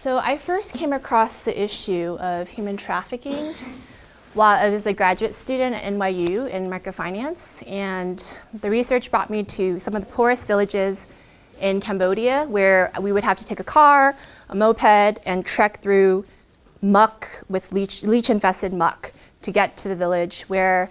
So I first came across the issue of human trafficking while I was a graduate student at NYU in microfinance, and the research brought me to some of the poorest villages in Cambodia, where we would have to take a car, a moped, and trek through muck with leech-infested muck to get to the village, where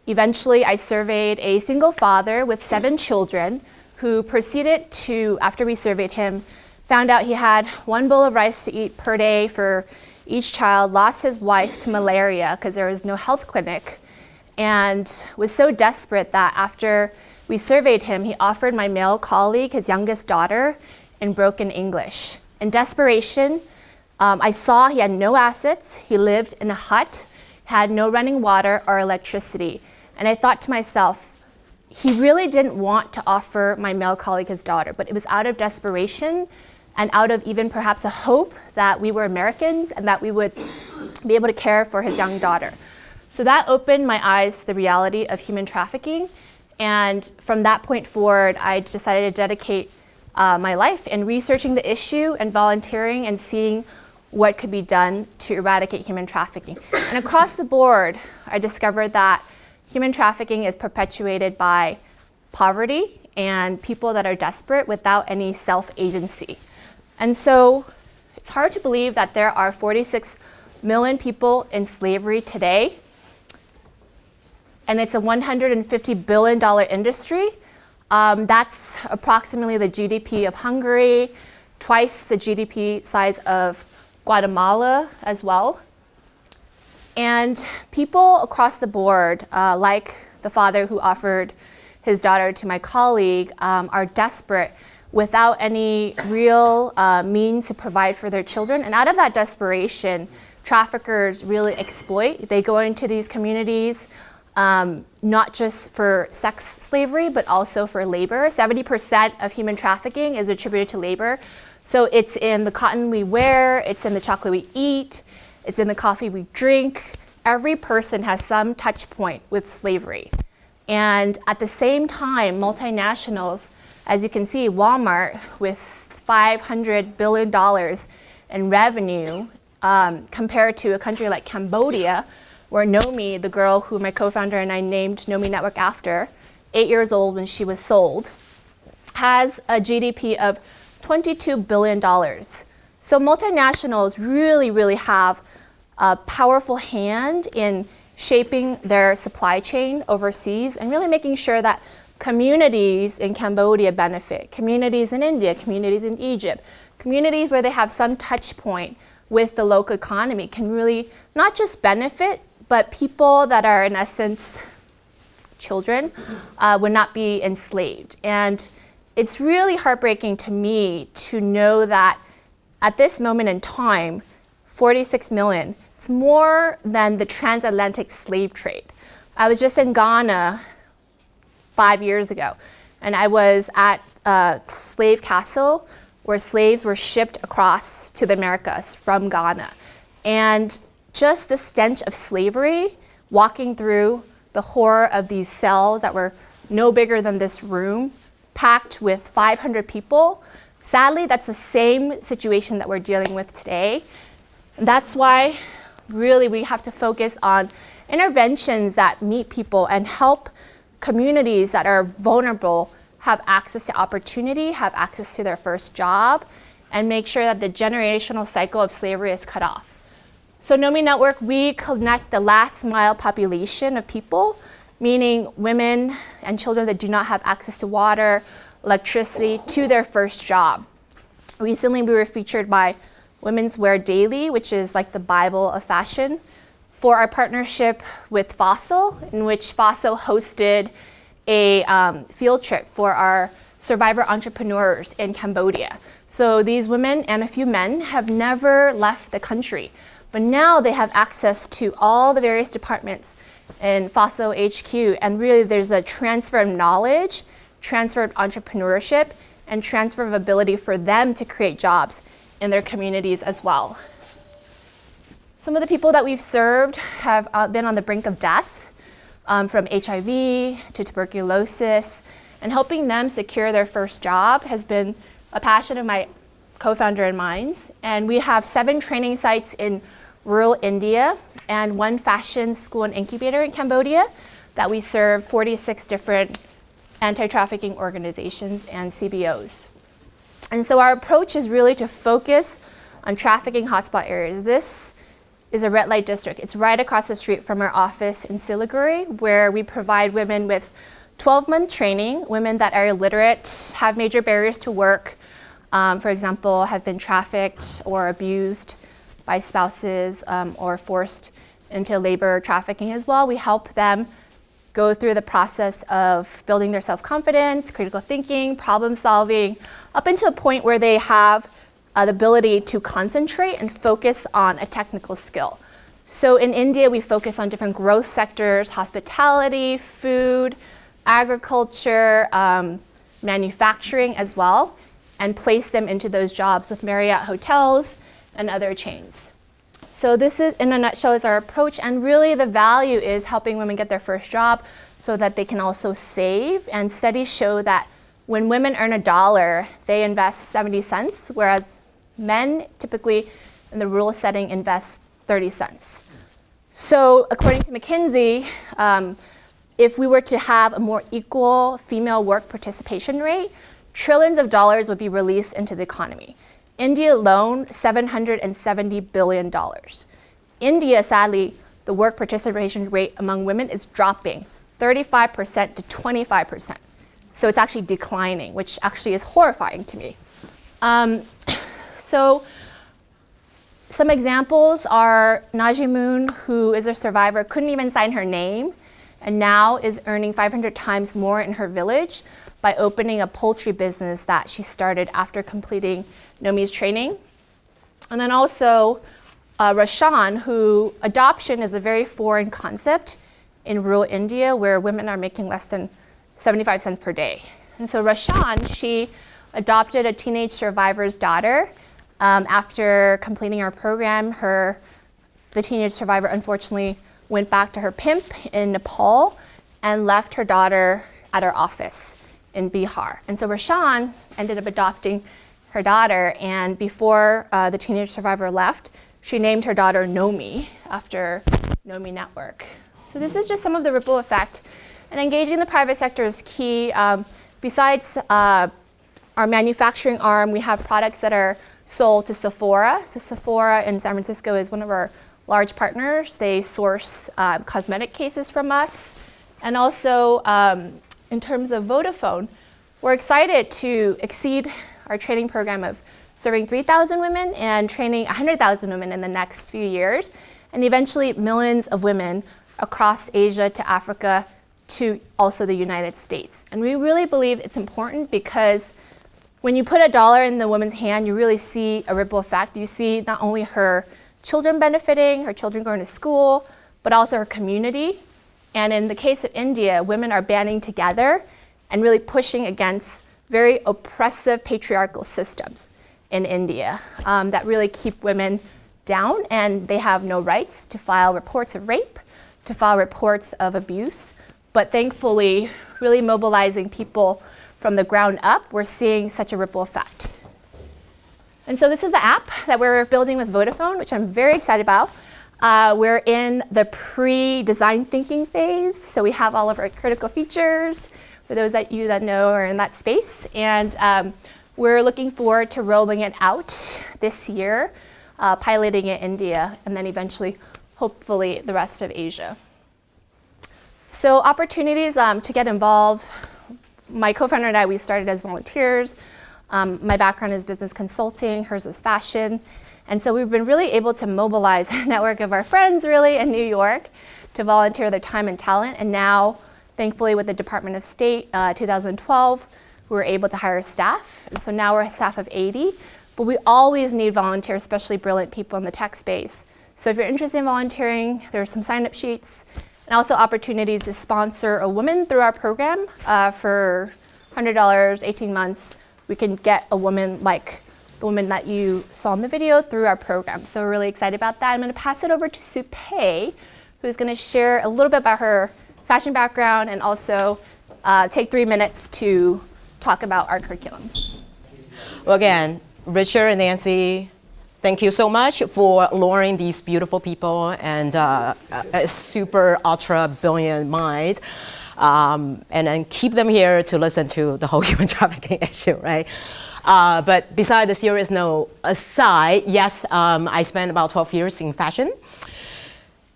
eventually I surveyed a single father with 7 children who proceeded to, after we surveyed him, found out he had 1 bowl of rice to eat per day for each child, lost his wife to malaria because there was no health clinic, and was so desperate that after we surveyed him, he offered my male colleague his youngest daughter in broken English. In desperation, I saw he had no assets, he lived in a hut, had no running water or electricity, and I thought to myself, he really didn't want to offer my male colleague his daughter, but it was out of desperation and out of even perhaps a hope that we were Americans and that we would be able to care for his young daughter. So that opened my eyes to the reality of human trafficking, and from that point forward, I decided to dedicate my life in researching the issue and volunteering and seeing what could be done to eradicate human trafficking. And across the board, I discovered that human trafficking is perpetuated by poverty and people that are desperate without any self-agency. And so it's hard to believe that there are 46 million people in slavery today, and it's a $150 billion industry. That's approximately the GDP of Hungary, twice the GDP size of Guatemala as well. And people across the board, like the father who offered his daughter to my colleague, are desperate without any real means to provide for their children. And out of that desperation, traffickers really exploit. They go into these communities not just for sex slavery, but also for labor. 70% of human trafficking is attributed to labor. So it's in the cotton we wear, it's in the chocolate we eat, it's in the coffee we drink. Every person has some touch point with slavery. And at the same time, multinationals, as you can see, Walmart with $500 billion in revenue, compared to a country like Cambodia, where Nomi, the girl who my co-founder and I named Nomi Network after, 8 years old when she was sold, has a GDP of $22 billion. So multinationals really have a powerful hand in shaping their supply chain overseas and really making sure that communities in Cambodia benefit, communities in India, communities in Egypt, communities where they have some touch point with the local economy can really not just benefit, but people that are in essence children would not be enslaved. And it's really heartbreaking to me to know that at this moment in time, 46 million, it's more than the transatlantic slave trade. I was just in Ghana 5 years ago, and I was at a slave castle where slaves were shipped across to the Americas from Ghana. And just the stench of slavery, walking through the horror of these cells that were no bigger than this room, packed with 500 people. Sadly, that's the same situation that we're dealing with today. And that's why really we have to focus on interventions that meet people and help communities that are vulnerable have access to opportunity, have access to their first job, and make sure that the generational cycle of slavery is cut off. So Nomi Network, we connect the last mile population of people, meaning women and children that do not have access to water, electricity, to their first job. Recently, we were featured by Women's Wear Daily, which is like the Bible of fashion, for our partnership with Fossil, in which Fossil hosted a field trip for our survivor entrepreneurs in Cambodia. So these women and a few men have never left the country, but now they have access to all the various departments in Fossil HQ, and really there's a transfer of knowledge, transfer of entrepreneurship, and transfer of ability for them to create jobs in their communities as well. Some of the people that we've served have been on the brink of death, from HIV to tuberculosis, and helping them secure their first job has been a passion of my co-founder and mine. And we have 7 training sites in rural India and 1 fashion school and incubator in Cambodia that we serve 46 different anti-trafficking organizations and CBOs. And so our approach is really to focus on trafficking hotspot areas. This is a red light district. It's right across the street from our office in Siliguri, where we provide women with 12-month training, women that are illiterate, have major barriers to work, for example, have been trafficked or abused by spouses or forced into labor trafficking as well. We help them go through the process of building their self-confidence, critical thinking, problem solving, up until a point where they have the ability to concentrate and focus on a technical skill. So in India, we focus on different growth sectors, hospitality, food, agriculture, manufacturing as well, and place them into those jobs with Marriott hotels and other chains. So this is, in a nutshell, is our approach, and really the value is helping women get their first job so that they can also save. And studies show that when women earn $1, they invest 70 cents, whereas men typically in the rural setting invest 30 cents. So according to McKinsey, if we were to have a more equal female work participation rate, trillions of dollars would be released into the economy. India alone, $770 billion. India, sadly, the work participation rate among women is dropping 35% to 25%. So it's actually declining, which actually is horrifying to me. So some examples are Najimun, who is a survivor, couldn't even sign her name, and now is earning 500 times more in her village by opening a poultry business that she started after completing Nomi's training. And then also Rashan, who adoption is a very foreign concept in rural India where women are making less than 75 cents per day. And so Rashan, she adopted a teenage survivor's daughter. After completing our program, the teenage survivor unfortunately went back to her pimp in Nepal and left her daughter at our office in Bihar. And so Rashan ended up adopting her daughter, and before the teenage survivor left, she named her daughter Nomi after Nomi Network. So this is just some of the ripple effect. And engaging the private sector is key. Besides our manufacturing arm, we have products that are sold to Sephora. So Sephora in San Francisco is one of our large partners. They source cosmetic cases from us. And also, in terms of Vodafone, we're excited to exceed our training program of serving 3,000 women and training 100,000 women in the next few years, and eventually millions of women across Asia to Africa to also the United States. And we really believe it's important because when you put $1 in the woman's hand, you really see a ripple effect. You see not only her children benefiting, her children going to school, but also her community. And in the case of India, women are banding together and really pushing against very oppressive patriarchal systems in India that really keep women down, and they have no rights to file reports of rape, to file reports of abuse. But thankfully, really mobilizing people from the ground up, we're seeing such a ripple effect. And so this is the app that we're building with Vodafone, which I'm very excited about. We're in the pre-design thinking phase, so we have all of our critical features for those that you that know are in that space. And we're looking forward to rolling it out this year, piloting it in India, and then eventually, hopefully, the rest of Asia. So opportunities to get involved. My co-founder and I, we started as volunteers. My background is business consulting, hers is fashion. And so we've been really able to mobilize a network of our friends really in New York to volunteer their time and talent. And now, thankfully, with the Department of State, 2012, we were able to hire staff. And so now we're a staff of 80. But we always need volunteers, especially brilliant people in the tech space. So if you're interested in volunteering, there are some sign-up sheets. And also opportunities to sponsor a woman through our program for $100, 18 months. We can get a woman like the woman that you saw in the video through our program. So we're really excited about that. I'm going to pass it over to Supei, who's going to share a little bit about her fashion background and also take 3 minutes to talk about our curriculum. Well, again, Richard and Nancy, Thank you so much for luring these beautiful people and a super ultra brilliant mind, and then keep them here to listen to the whole human trafficking issue, right? But beside the serious note aside, yes, I spent about 12 years in fashion.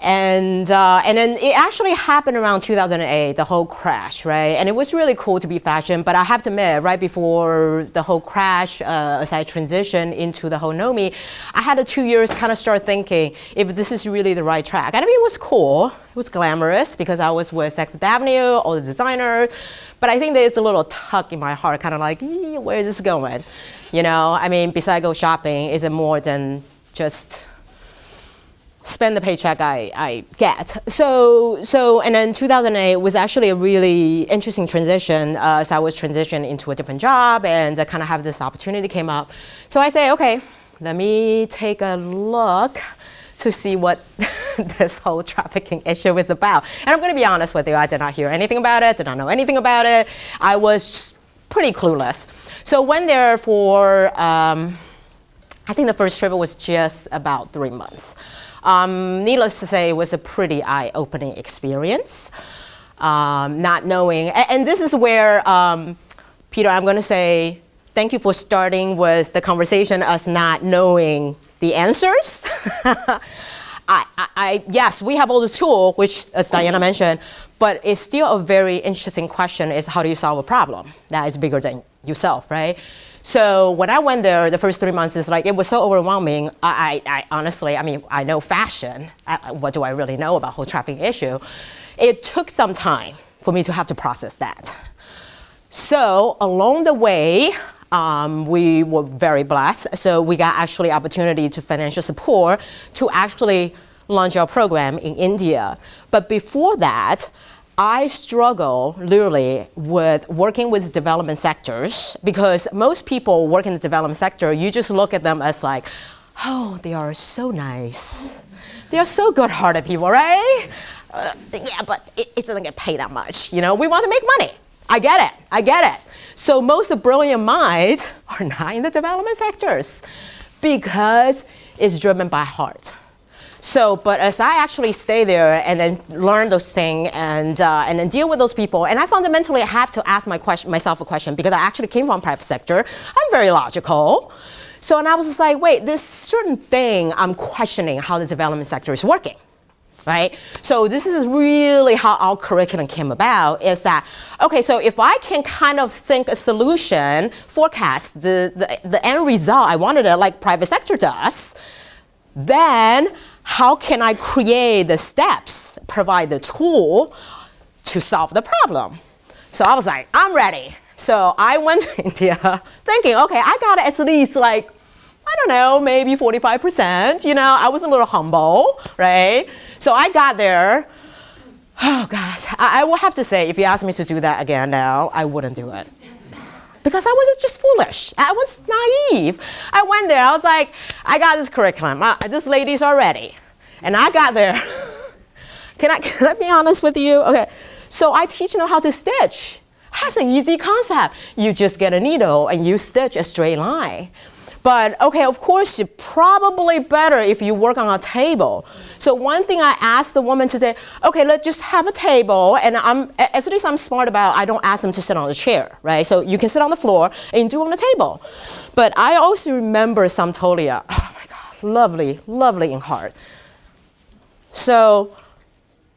And then it actually happened around 2008, the whole crash, right? And it was really cool to be fashion, but I have to admit, right before the whole crash, as I transitioned into the whole Nomi, I had 2 years kind of start thinking if this is really the right track. And I mean, it was cool, it was glamorous because I was with Saks Avenue, all the designers, but I think there's a little tug in my heart, kind of like, where is this going? You know, I mean, besides go shopping, is it more than just spend the paycheck I get. So, and then 2008 was actually a really interesting transition as I was transitioning into a different job and I kind of have this opportunity came up. So I say, okay, let me take a look to see what this whole trafficking issue is about. And I'm going to be honest with you, I did not hear anything about it, did not know anything about it. I was pretty clueless. So went there for, I think the first trip was just about 3 months. Needless to say, it was a pretty eye-opening experience, not knowing. And this is where, Peter, I'm going to say thank you for starting with the conversation us not knowing the answers. Yes, we have all the tools, which, as Diana mentioned, but it's still a very interesting question is how do you solve a problem that is bigger than yourself, right? So when I went there, the first 3 months is like, it was so overwhelming. I honestly, I mean, I know fashion. What do I really know about whole trafficking issue? It took some time for me to have to process that. So along the way, we were very blessed. So we got actually opportunity to financial support to actually launch our program in India. But before that, I struggle literally with working with development sectors because most people work in the development sector, you just look at them as like, oh, they are so nice. They are so good-hearted people, right? Yeah, but it doesn't get paid that much. You know, we want to make money. I get it. So most of the brilliant minds are not in the development sectors because it's driven by heart. So, but as I actually stay there and then learn those things and then deal with those people, and I fundamentally have to ask myself a question because I actually came from private sector. I'm very logical. So, and I was just like, wait, this certain thing I'm questioning how the development sector is working, right? So this is really how our curriculum came about is that, okay, so if I can kind of think a solution, forecast the end result I wanted it like private sector does, then how can I create the steps, provide the tool to solve the problem? So I was like, I'm ready. So I went to India thinking, okay, I got at least like, I don't know, maybe 45%. You know, I was a little humble, right? So I got there. Oh gosh, I will have to say, if you ask me to do that again now, I wouldn't do it. Because I was just foolish. I was naive. I went there, I was like, I got this curriculum. This lady's are ready. And I got there. Can I be honest with you? Okay, so I teach them how to stitch. That's an easy concept. You just get a needle and you stitch a straight line. But okay, of course, it's probably better if you work on a table. So one thing I asked the woman to say, okay, let's just have a table, and at least I'm smart about, I don't ask them to sit on the chair, right? So you can sit on the floor and do on the table. But I also remember Samtolia, oh my God, lovely, lovely in heart. So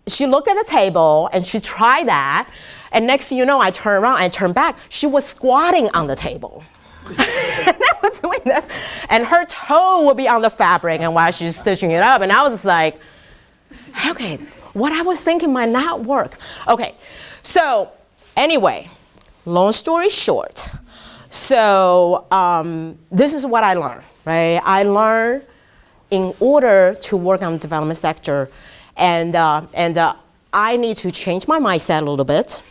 she looked at the table and she tried that, and next thing you know, I turn around and turn back, she was squatting on the table. And I was doing this, and her toe would be on the fabric and while she's stitching it up, and I was just like, okay, what I was thinking might not work. Okay, so anyway, long story short, so this is what I learned, right? I learned in order to work on the development sector, and I need to change my mindset a little bit,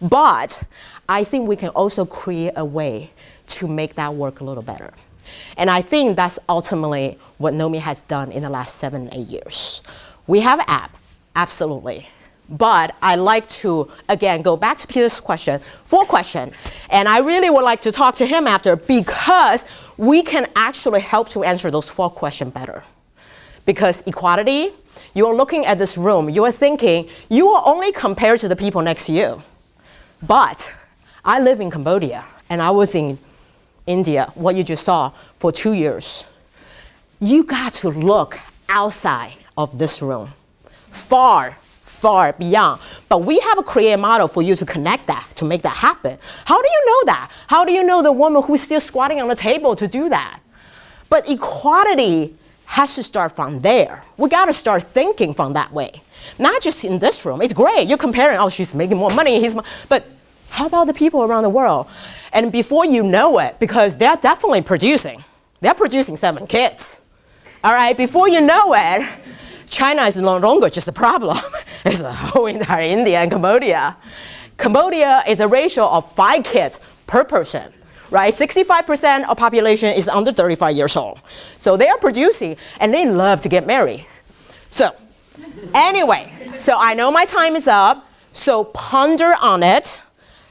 but I think we can also create a way to make that work a little better. And I think that's ultimately what Nomi has done in the last 7-8 years. We have an app, absolutely. But I like to, again, go back to Peter's question, and I really would like to talk to him after because we can actually help to answer those 4 questions better. Because equality, you're looking at this room, you're thinking you are only compared to the people next to you. But I live in Cambodia and I was in India, what you just saw, for 2 years. You got to look outside of this room, far beyond. But we have a creative model for you to connect that, to make that happen. How do you know that? How do you know the woman who's still squatting on the table to do that? But equality has to start from there. We got to start thinking from that way. Not just in this room. It's great. You're comparing, oh, she's making more money. But how about the people around the world? And before you know it, because they're definitely producing. They're producing 7 kids. All right, before you know it, China is no longer just a problem. It's a whole entire India and Cambodia. Cambodia is a ratio of 5 kids per person, right? 65% of population is under 35 years old. So they are producing, and they love to get married. So anyway, so I know my time is up, so ponder on it.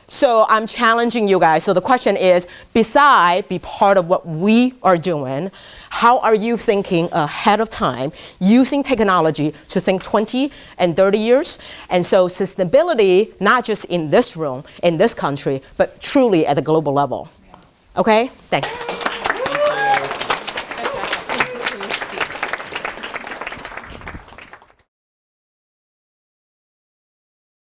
So I'm challenging you guys. So the question is, besides be part of what we are doing, how are you thinking ahead of time using technology to think 20 and 30 years? And so sustainability, not just in this room, in this country, but truly at the global level. Okay, thanks.